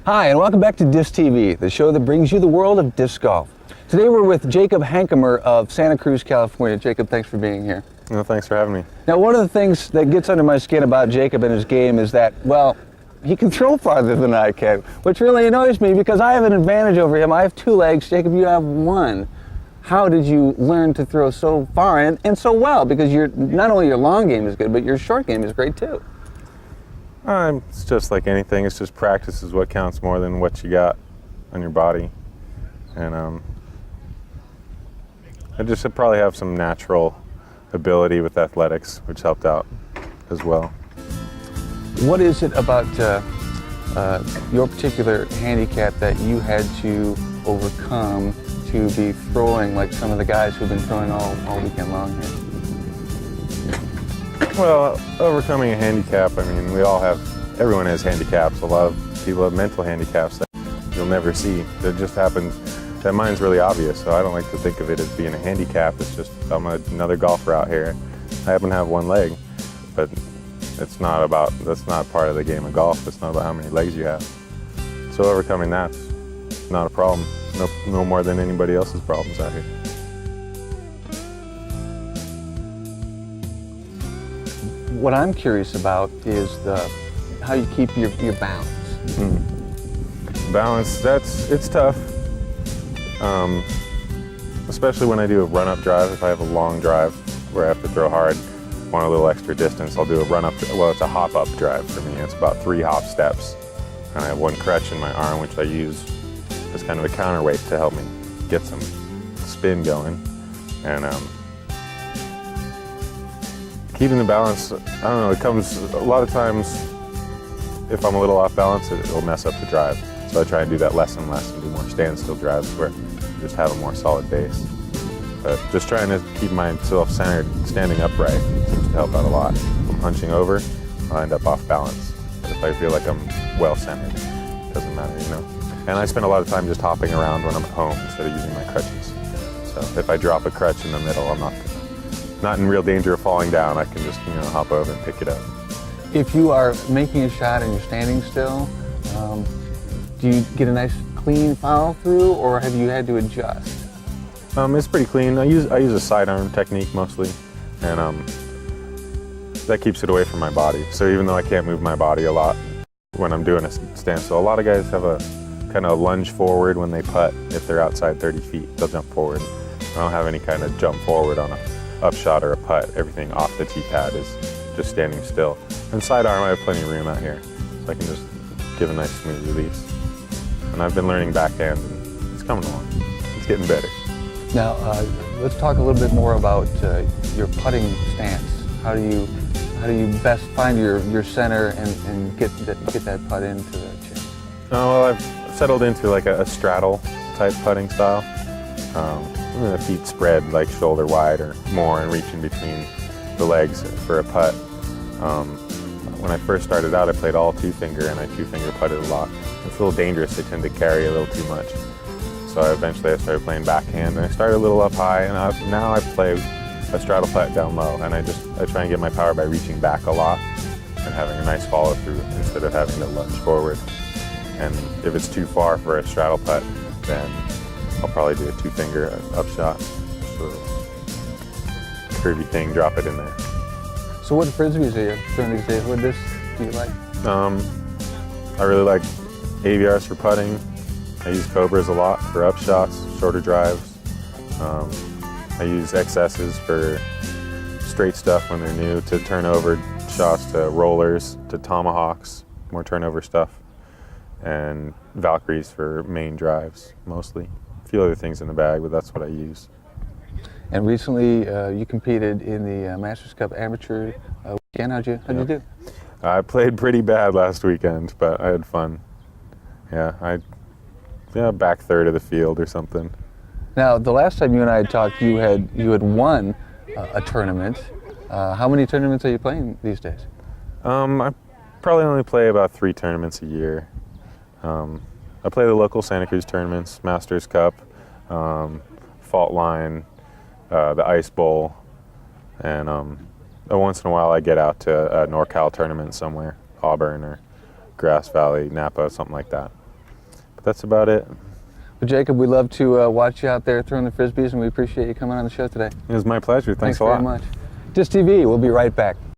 Hi, and welcome back to Disctv, the show that brings you the world of disc golf. Today we're with Jacob Hankamer of Santa Cruz, California. Jacob, thanks for being here. No, thanks for having me. Now, one of the things that gets under my skin about Jacob and his game is that, well, he can throw farther than I can, which really annoys me because I have an advantage over him. I have two legs, Jacob, you have one. How did you learn to throw so far and so well? Because not only your long game is good, but your short game is great too. It's just like anything. It's just practice is what counts more than what you got on your body. And I probably have some natural ability with athletics, which helped out as well. What is it about your particular handicap that you had to overcome to be throwing like some of the guys who've been throwing all weekend long here? Well, overcoming a handicap, I mean, everyone has handicaps. A lot of people have mental handicaps that you'll never see. That just happens. That mine's really obvious, so I don't like to think of it as being a handicap. It's just, I'm another golfer out here. I happen to have one leg, but that's not part of the game of golf. It's not about how many legs you have. So overcoming that's not a problem. No more than anybody else's problems out here. What I'm curious about is how you keep your balance. Balance, it's tough. Especially when I do a run-up drive. If I have a long drive where I have to throw hard, want a little extra distance, I'll do a run-up, well, it's a hop-up drive for me. It's about 3 hop steps. And I have one crutch in my arm, which I use as kind of a counterweight to help me get some spin going. And keeping the balance, I don't know, it comes a lot of times, if I'm a little off balance, it'll mess up the drive. So I try and do that less and less and do more standstill drives where I just have a more solid base. But just trying to keep myself centered, standing upright seems to help out a lot. If I'm hunching over, I'll end up off balance. But if I feel like I'm well centered, it doesn't matter, you know? And I spend a lot of time just hopping around when I'm at home instead of using my crutches. So if I drop a crutch in the middle, I'm not in real danger of falling down. I can just, hop over and pick it up. If you are making a shot and you're standing still, do you get a nice clean follow through, or have you had to adjust? It's pretty clean. I use a sidearm technique mostly, and that keeps it away from my body. So even though I can't move my body a lot when I'm doing a standstill, a lot of guys have a kind of lunge forward when they putt. If they're outside 30 feet, they'll jump forward. I don't have any kind of jump forward on a upshot or a putt. Everything off the tee pad is just standing still. And sidearm, I have plenty of room out here, so I can just give a nice smooth release. And I've been learning backhand, and it's coming along. It's getting better. Now, let's talk a little bit more about your putting stance. How do you best find your center and get that putt into the chin? Oh, well, I've settled into like a straddle type putting style. The feet spread like shoulder wide or more and reach in between the legs for a putt. When I first started out, I played all 2-finger, and I 2-finger putted a lot. It's a little dangerous. They tend to carry a little too much. So eventually I started playing backhand, and I started a little up high, and now I play a straddle putt down low, and I try and get my power by reaching back a lot and having a nice follow through instead of having to lunge forward. And if it's too far for a straddle putt, then I'll probably do a 2-finger upshot. So curvy thing, drop it in there. So what frisbees are you throwing these days? What discs do you like? I really like AVRs for putting. I use Cobras a lot for upshots, shorter drives. I use XS's for straight stuff when they're new, to turnover shots, to rollers, to tomahawks, more turnover stuff. And Valkyries for main drives, mostly. A few other things in the bag, but that's what I use. And recently, you competed in the Masters Cup Amateur weekend. How'd you do? I played pretty bad last weekend, but I had fun. Back third of the field or something. Now, the last time you and I had talked, you had won a tournament. How many tournaments are you playing these days? I probably only play about 3 tournaments a year. I play the local Santa Cruz tournaments, Masters Cup, Fault Line, the Ice Bowl, and once in a while I get out to a NorCal tournament somewhere, Auburn or Grass Valley, Napa, something like that. that's about it. Well, Jacob, we love to watch you out there throwing the Frisbees, and we appreciate you coming on the show today. It was my pleasure. Thanks a very lot. much. Disctv, we'll be right back.